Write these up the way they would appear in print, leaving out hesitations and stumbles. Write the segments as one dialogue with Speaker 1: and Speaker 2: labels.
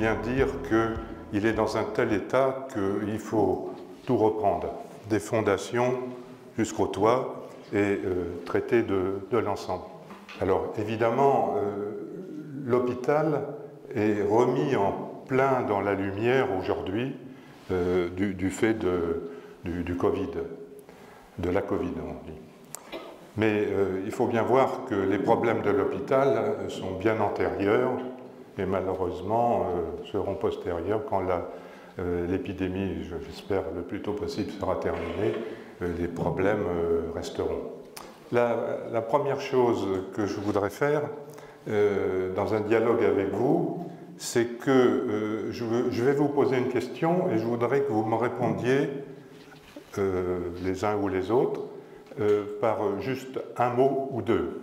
Speaker 1: bien dire qu'il est dans un tel état qu'il faut tout reprendre, des fondations jusqu'au toit, et traiter de l'ensemble. Alors évidemment, l'hôpital est remis en plein dans la lumière aujourd'hui du fait du Covid, de la Covid, on dit. Mais il faut bien voir que les problèmes de l'hôpital sont bien antérieurs et malheureusement seront postérieurs quand l'épidémie, j'espère le plus tôt possible, sera terminée. Les problèmes resteront. La première chose que je voudrais faire dans un dialogue avec vous, c'est que je vais vous poser une question et je voudrais que vous me répondiez, les uns ou les autres, par juste un mot ou deux.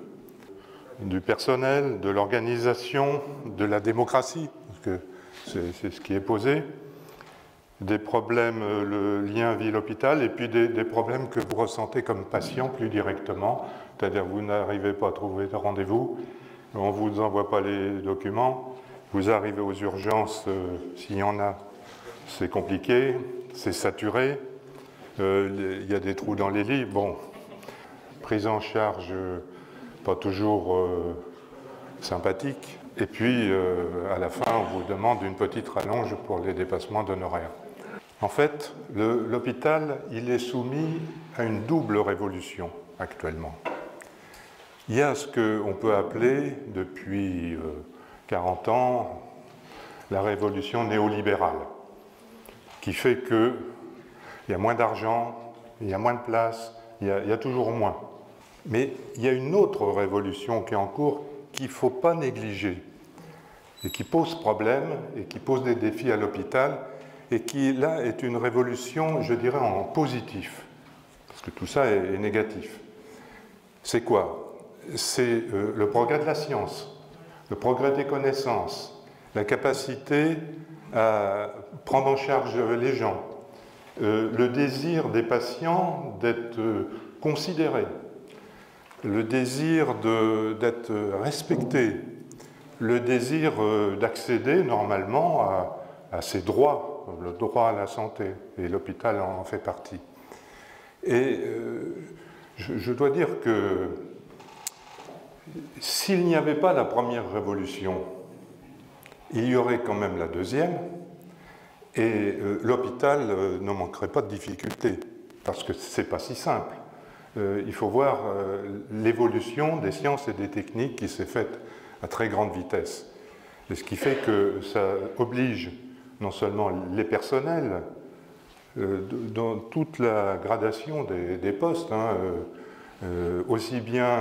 Speaker 1: Du personnel, de l'organisation, de la démocratie, parce que c'est ce qui est posé, des problèmes, le lien ville-hôpital, et puis des problèmes que vous ressentez comme patient plus directement, c'est-à-dire vous n'arrivez pas à trouver de rendez-vous, on ne vous envoie pas les documents, vous arrivez aux urgences, s'il y en a, c'est compliqué, c'est saturé, il y a des trous dans les lits, bon, prise en charge pas toujours sympathique, et puis à la fin on vous demande une petite rallonge pour les dépassements d'honoraires. En fait, l'hôpital, il est soumis à une double révolution actuellement. Il y a ce qu'on peut appeler, depuis 40 ans, la révolution néolibérale, qui fait qu'il y a moins d'argent, il y a moins de place, il y a toujours moins. Mais il y a une autre révolution qui est en cours qu'il ne faut pas négliger et qui pose problème et qui pose des défis à l'hôpital, et qui, là, est une révolution, je dirais, en positif, parce que tout ça est négatif. C'est quoi? C'est le progrès de la science, le progrès des connaissances, la capacité à prendre en charge les gens, le désir des patients d'être considérés, le désir d'être respectés, le désir d'accéder normalement à ses droits, le droit à la santé, et l'hôpital en fait partie. Et je dois dire que s'il n'y avait pas la première révolution, il y aurait quand même la deuxième, et l'hôpital ne manquerait pas de difficultés, parce que ce n'est pas si simple. Il faut voir l'évolution des sciences et des techniques qui s'est faite à très grande vitesse. Et ce qui fait que ça oblige non seulement les personnels, dans toute la gradation des postes, aussi bien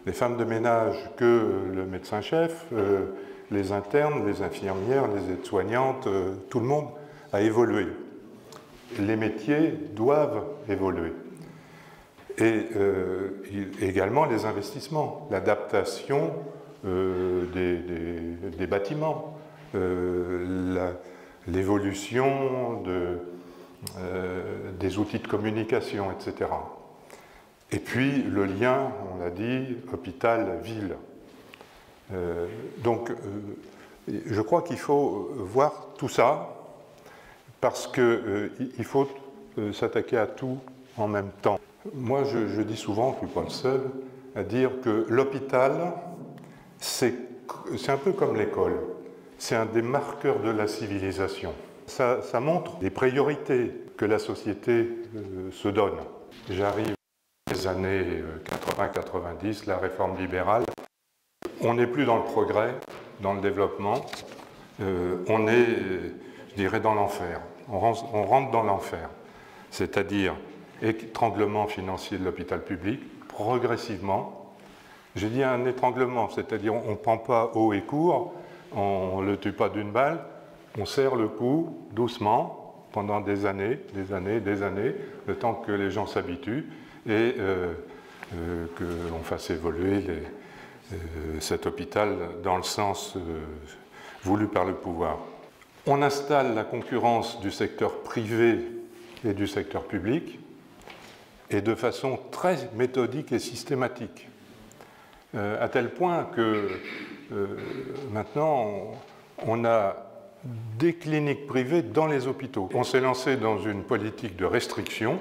Speaker 1: les femmes de ménage que le médecin-chef, les internes, les infirmières, les aides-soignantes, tout le monde a évolué. Les métiers doivent évoluer. Et également les investissements, l'adaptation des bâtiments, l'évolution des outils de communication, etc. Et puis le lien, on l'a dit, hôpital-ville. Donc je crois qu'il faut voir tout ça, parce qu'il faut s'attaquer à tout en même temps. Moi, je dis souvent, je ne suis pas le seul, à dire que l'hôpital, c'est un peu comme l'école. C'est un des marqueurs de la civilisation. Ça montre les priorités que la société se donne. J'arrive des années 80-90, la réforme libérale. On n'est plus dans le progrès, dans le développement. On est, je dirais, dans l'enfer. On rentre dans l'enfer. C'est-à-dire étranglement financier de l'hôpital public, progressivement. J'ai dit un étranglement, c'est-à-dire on ne prend pas haut et court, on ne le tue pas d'une balle, on serre le cou doucement pendant des années, le temps que les gens s'habituent et qu'on fasse évoluer cet hôpital dans le sens voulu par le pouvoir. On installe la concurrence du secteur privé et du secteur public, et de façon très méthodique et systématique, à tel point que maintenant on a des cliniques privées dans les hôpitaux. On s'est lancé dans une politique de restriction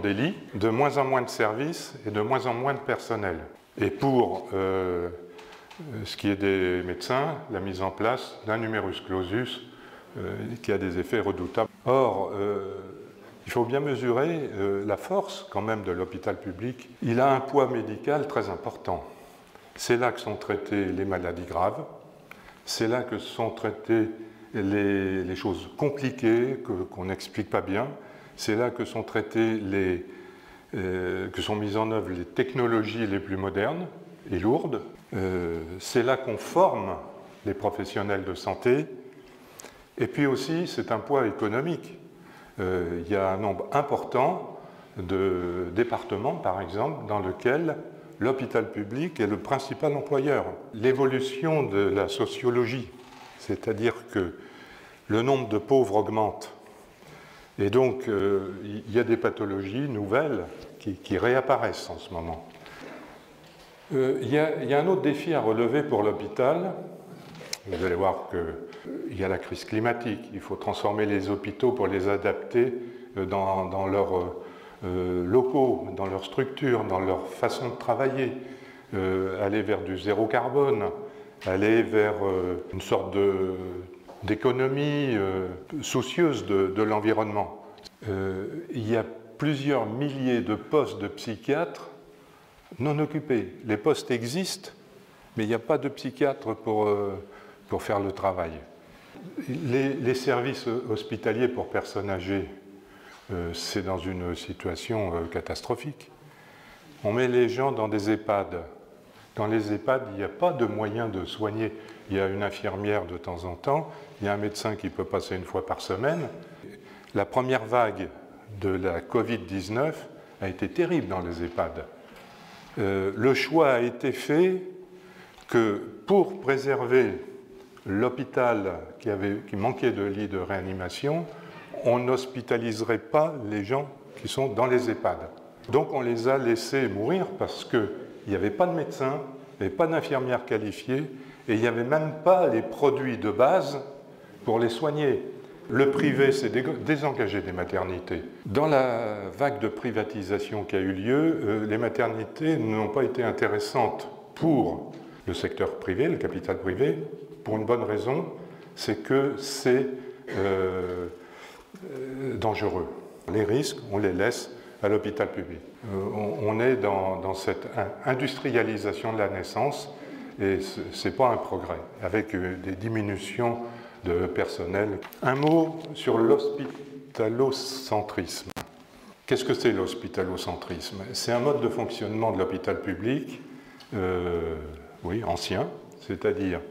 Speaker 1: des lits, de moins en moins de services et de moins en moins de personnel. Et pour ce qui est des médecins, la mise en place d'un numerus clausus qui a des effets redoutables. Or, il faut bien mesurer la force quand même de l'hôpital public. Il a un poids médical très important. C'est là que sont traitées les maladies graves, c'est là que sont traitées les choses compliquées qu'on n'explique pas bien, c'est là que sont traitées que sont mises en œuvre les technologies les plus modernes et lourdes. C'est là qu'on forme les professionnels de santé. Et puis aussi, c'est un poids économique. Il y a un nombre important de départements, par exemple, dans lesquels l'hôpital public est le principal employeur. L'évolution de la sociologie, c'est-à-dire que le nombre de pauvres augmente. Et donc, il y a des pathologies nouvelles qui réapparaissent en ce moment. Il y a un autre défi à relever pour l'hôpital. Vous allez voir qu'il y a la crise climatique. Il faut transformer les hôpitaux pour les adapter dans leurs locaux, dans leurs structures, dans leur façon de travailler, aller vers du zéro carbone, aller vers une sorte d'économie soucieuse de l'environnement. Il y a plusieurs milliers de postes de psychiatres non occupés. Les postes existent, mais il n'y a pas de psychiatre pour faire le travail. Les services hospitaliers pour personnes âgées, c'est dans une situation catastrophique. On met les gens dans des EHPAD. Dans les EHPAD, il n'y a pas de moyen de soigner. Il y a une infirmière de temps en temps, il y a un médecin qui peut passer une fois par semaine. La première vague de la Covid-19 a été terrible dans les EHPAD. Le choix a été fait que pour préserver l'hôpital qui manquait de lits de réanimation, on n'hospitaliserait pas les gens qui sont dans les EHPAD. Donc on les a laissés mourir parce qu'il n'y avait pas de médecins, il n'y avait pas d'infirmières qualifiées et il n'y avait même pas les produits de base pour les soigner. Le privé s'est désengagé des maternités. Dans la vague de privatisation qui a eu lieu, les maternités n'ont pas été intéressantes pour le secteur privé, le capital privé, pour une bonne raison, c'est que c'est dangereux. Les risques, on les laisse à l'hôpital public. On est dans cette industrialisation de la naissance et ce n'est pas un progrès, avec des diminutions de personnel. Un mot sur l'hospitalocentrisme. Qu'est-ce que c'est l'hospitalocentrisme? C'est un mode de fonctionnement de l'hôpital public, ancien, c'est-à-dire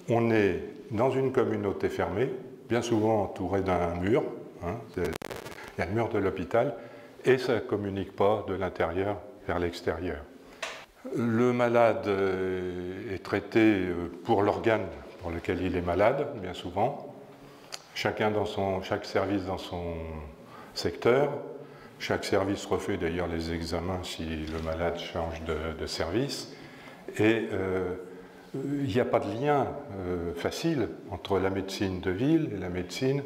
Speaker 1: on est dans une communauté fermée, bien souvent entouré d'un mur, il y a le mur de l'hôpital, et ça ne communique pas de l'intérieur vers l'extérieur. Le malade est traité pour l'organe pour lequel il est malade, bien souvent, chaque service dans son secteur, chaque service refait d'ailleurs les examens si le malade change de service, et il n'y a pas de lien facile entre la médecine de ville et la médecine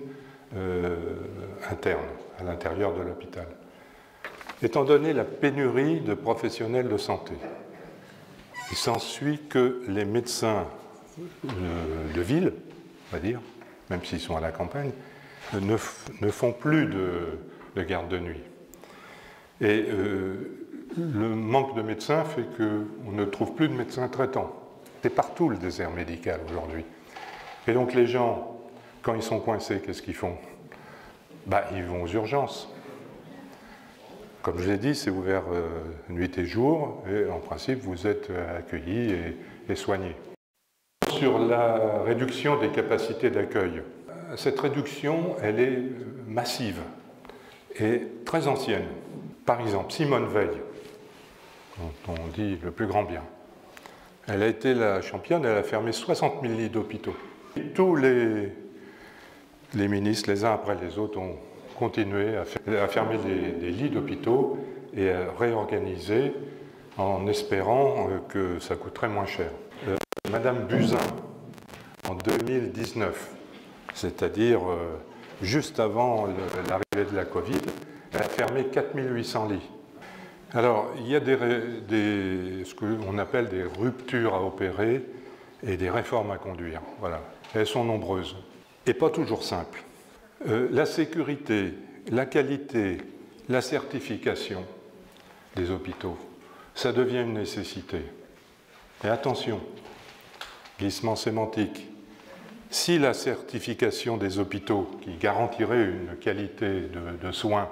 Speaker 1: interne, à l'intérieur de l'hôpital. Étant donné la pénurie de professionnels de santé, il s'ensuit que les médecins de ville, on va dire, même s'ils sont à la campagne, ne font plus de garde de nuit. Et le manque de médecins fait qu'on ne trouve plus de médecins traitants. C'est partout le désert médical aujourd'hui. Et donc les gens, quand ils sont coincés, qu'est-ce qu'ils font? Ils vont aux urgences. Comme je l'ai dit, c'est ouvert nuit et jour, et en principe, vous êtes accueillis et soignés. Sur la réduction des capacités d'accueil, cette réduction, elle est massive et très ancienne. Par exemple, Simone Veil, dont on dit le plus grand bien, elle a été la championne, elle a fermé 60 000 lits d'hôpitaux. Tous les ministres, les uns après les autres, ont continué à fermer des lits d'hôpitaux et à réorganiser en espérant que ça coûterait moins cher. Madame Buzyn en 2019, c'est-à-dire juste avant l'arrivée de la Covid, elle a fermé 4800 lits. Alors, il y a ce qu'on appelle des ruptures à opérer et des réformes à conduire. Voilà. Elles sont nombreuses et pas toujours simples. La sécurité, la qualité, la certification des hôpitaux, ça devient une nécessité. Et attention, glissement sémantique. Si la certification des hôpitaux, qui garantirait une qualité de soins,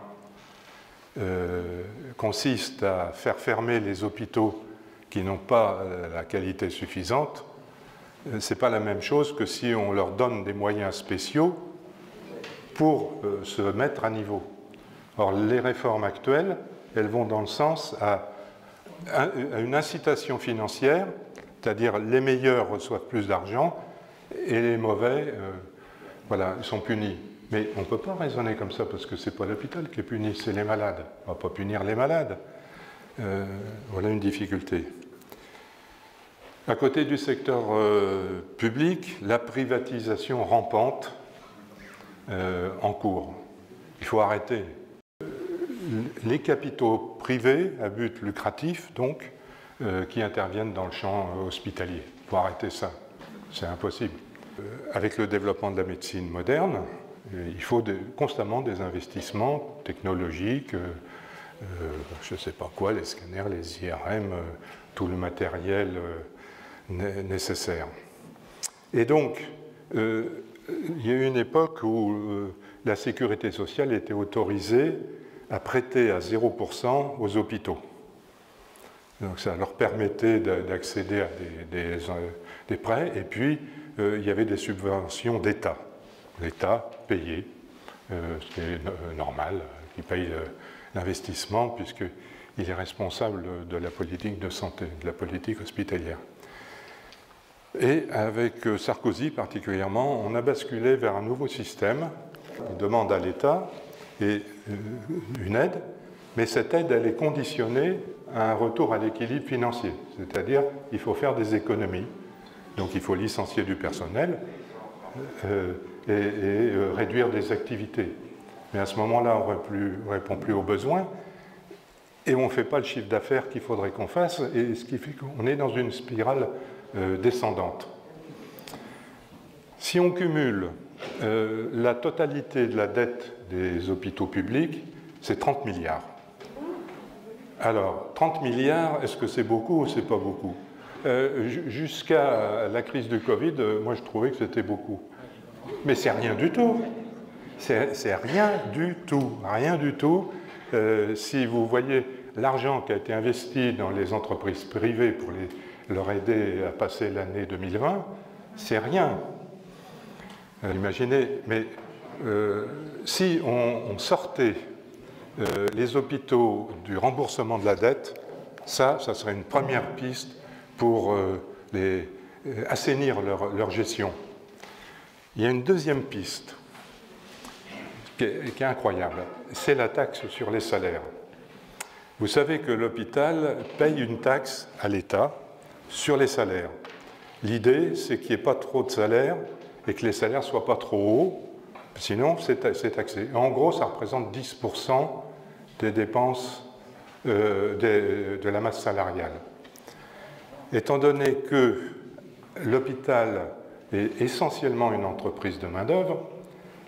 Speaker 1: consiste à faire fermer les hôpitaux qui n'ont pas la qualité suffisante, ce n'est pas la même chose que si on leur donne des moyens spéciaux pour se mettre à niveau. Or, les réformes actuelles, elles vont dans le sens à une incitation financière, c'est-à-dire les meilleurs reçoivent plus d'argent et les mauvais voilà, sont punis. Mais on ne peut pas raisonner comme ça parce que ce n'est pas l'hôpital qui est puni, c'est les malades. On ne va pas punir les malades. Voilà une difficulté. À côté du secteur public, la privatisation rampante en cours. Il faut arrêter. Les capitaux privés à but lucratif, donc, qui interviennent dans le champ hospitalier. Il faut arrêter ça. C'est impossible. Avec le développement de la médecine moderne, il faut constamment des investissements technologiques, je ne sais pas quoi, les scanners, les IRM, tout le matériel nécessaire. Et donc, il y a eu une époque où la sécurité sociale était autorisée à prêter à 0% aux hôpitaux. Donc ça leur permettait d'accéder à des prêts, et puis il y avait des subventions d'État. L'État payait, ce qui est normal, il paye l'investissement puisqu'il est responsable de la politique de santé, de la politique hospitalière. Et avec Sarkozy particulièrement, on a basculé vers un nouveau système. On demande à l'État une aide, mais cette aide, elle est conditionnée à un retour à l'équilibre financier. C'est-à-dire qu'il faut faire des économies. Donc il faut licencier du personnel et réduire des activités. Mais à ce moment-là, on ne répond plus aux besoins et on ne fait pas le chiffre d'affaires qu'il faudrait qu'on fasse, et ce qui fait qu'on est dans une spirale descendante. Si on cumule la totalité de la dette des hôpitaux publics, c'est 30 milliards. Alors, 30 milliards, est-ce que c'est beaucoup ou c'est pas beaucoup? Jusqu'à la crise du Covid, moi je trouvais que c'était beaucoup. Mais c'est rien du tout. C'est rien du tout. Rien du tout. Si vous voyez l'argent qui a été investi dans les entreprises privées pour leur aider à passer l'année 2020, c'est rien. Imaginez, mais si on sortait les hôpitaux du remboursement de la dette, ça serait une première piste pour assainir leur gestion. Il y a une deuxième piste qui est incroyable, c'est la taxe sur les salaires. Vous savez que l'hôpital paye une taxe à l'État sur les salaires. L'idée, c'est qu'il n'y ait pas trop de salaires et que les salaires ne soient pas trop hauts, sinon c'est taxé. En gros, ça représente 10% des dépenses de la masse salariale. Étant donné que l'hôpital est essentiellement une entreprise de main-d'œuvre,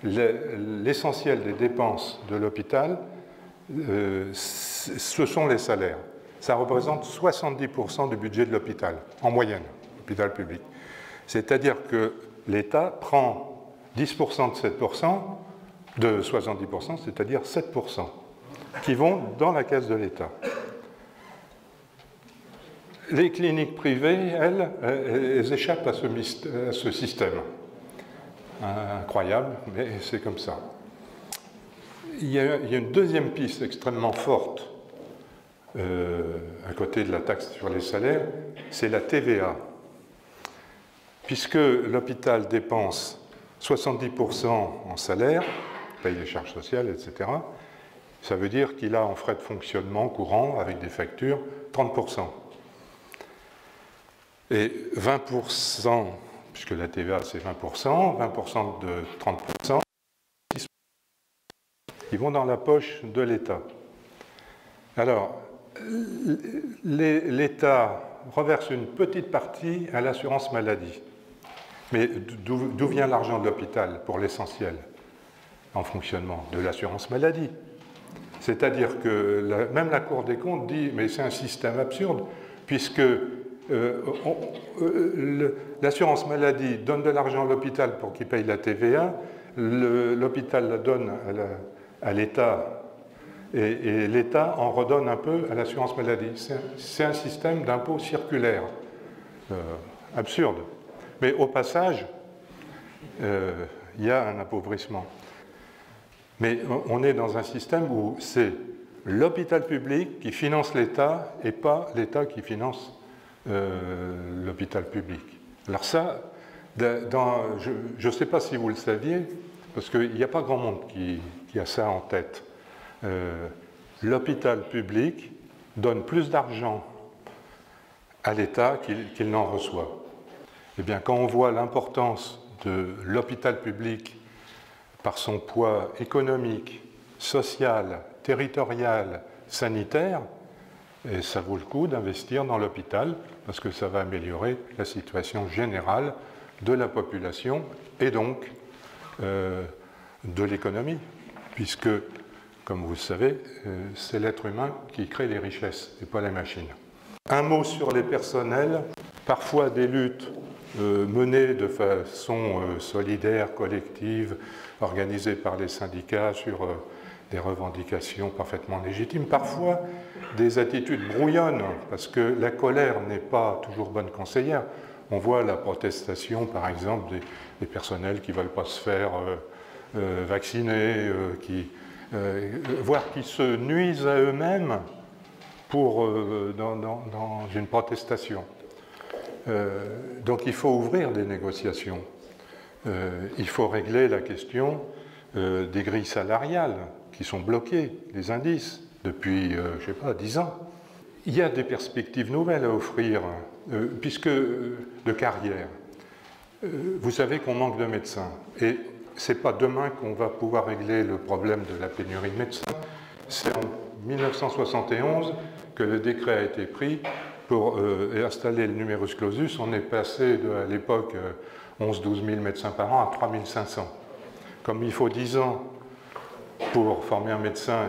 Speaker 1: l'essentiel des dépenses de l'hôpital, ce sont les salaires. Ça représente 70% du budget de l'hôpital, en moyenne, l'hôpital public. C'est-à-dire que l'État prend 10% de 7%, de 70%, c'est-à-dire 7%, qui vont dans la caisse de l'État. Les cliniques privées, elles échappent à ce système. Incroyable, mais c'est comme ça. Il y a une deuxième piste extrêmement forte à côté de la taxe sur les salaires, c'est la TVA. Puisque l'hôpital dépense 70% en salaire, paye les charges sociales, etc., ça veut dire qu'il a en frais de fonctionnement courant, avec des factures, 30%. Et 20% puisque la TVA c'est 20%, 20% de 30%, ils vont dans la poche de l'État. Alors, l'État reverse une petite partie à l'assurance maladie. Mais d'où vient l'argent de l'hôpital, pour l'essentiel, en fonctionnement? De l'assurance maladie. C'est-à-dire que même la Cour des comptes dit, mais c'est un système absurde, puisque l'assurance maladie donne de l'argent à l'hôpital pour qu'il paye la TVA, l'hôpital la donne à l'État, et l'État en redonne un peu à l'assurance maladie. C'est un système d'impôt circulaire, absurde. Mais au passage, il y a un appauvrissement. Mais on est dans un système où c'est l'hôpital public qui finance l'État et pas l'État qui finance l'hôpital public. Alors ça, je ne sais pas si vous le saviez, parce qu'il n'y a pas grand monde qui a ça en tête. L'hôpital public donne plus d'argent à l'État qu'il n'en reçoit. Eh bien, quand on voit l'importance de l'hôpital public par son poids économique, social, territorial, sanitaire, et ça vaut le coup d'investir dans l'hôpital parce que ça va améliorer la situation générale de la population et donc de l'économie, puisque, comme vous le savez, c'est l'être humain qui crée les richesses et pas les machines. Un mot sur les personnels. Parfois des luttes menées de façon solidaire, collective, organisées par les syndicats sur des revendications parfaitement légitimes. Parfois des attitudes brouillonnes, parce que la colère n'est pas toujours bonne conseillère. On voit la protestation, par exemple, des personnels qui ne veulent pas se faire vacciner, voire qui se nuisent à eux-mêmes dans une protestation. Donc il faut ouvrir des négociations. Il faut régler la question des grilles salariales qui sont bloquées, les indices, depuis, je ne sais pas, 10 ans. Il y a des perspectives nouvelles à offrir, puisque de carrière. Vous savez qu'on manque de médecins. Et ce n'est pas demain qu'on va pouvoir régler le problème de la pénurie de médecins. C'est en 1971 que le décret a été pris pour installer le numerus clausus. On est passé à l'époque 11-12 000 médecins par an à 3 500. Comme il faut 10 ans pour former un médecin,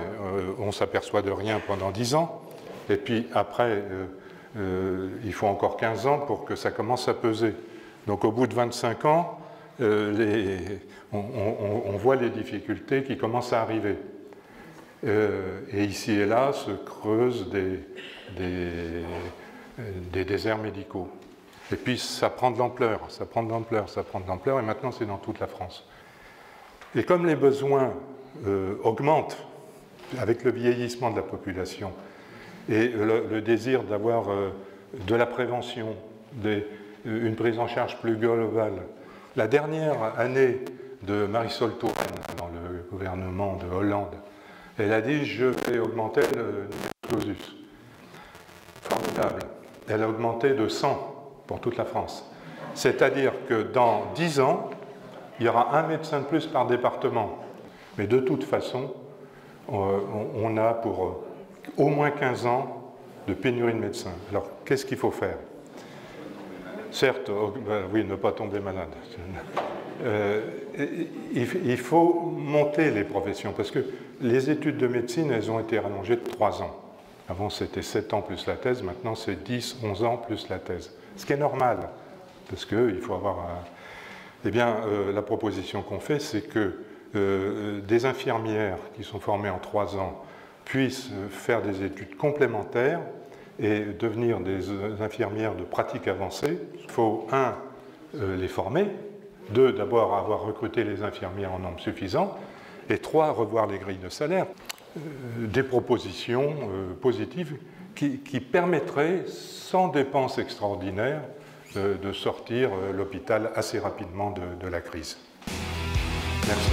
Speaker 1: on s'aperçoit de rien pendant 10 ans. Et puis après, il faut encore 15 ans pour que ça commence à peser. Donc au bout de 25 ans, on voit les difficultés qui commencent à arriver. Et ici et là se creusent des déserts médicaux. Et puis ça prend de l'ampleur, ça prend de l'ampleur, ça prend de l'ampleur, et maintenant c'est dans toute la France. Et comme les besoins augmentent avec le vieillissement de la population et le désir d'avoir de la prévention, une prise en charge plus globale, la dernière année de Marisol Touraine dans le gouvernement de Hollande, elle a dit « je vais augmenter le clausus ». Formidable. Elle a augmenté de 100 pour toute la France. C'est-à-dire que dans 10 ans, il y aura un médecin de plus par département. Mais de toute façon, on a pour au moins 15 ans de pénurie de médecins. Alors, qu'est-ce qu'il faut faire? Certes, oui, ne pas tomber malade. Il faut monter les professions, parce que les études de médecine, elles ont été rallongées de 3 ans. Avant, c'était 7 ans plus la thèse, maintenant, c'est 10, 11 ans plus la thèse. Ce qui est normal, parce qu'il faut avoir... Eh bien, la proposition qu'on fait, c'est que des infirmières qui sont formées en 3 ans puissent faire des études complémentaires et devenir des infirmières de pratique avancée. Il faut, 1, les former, 2, d'abord avoir recruté les infirmières en nombre suffisant, et 3, revoir les grilles de salaire. Des propositions positives qui permettraient, sans dépenses extraordinaires, de sortir l'hôpital assez rapidement de la crise. Merci.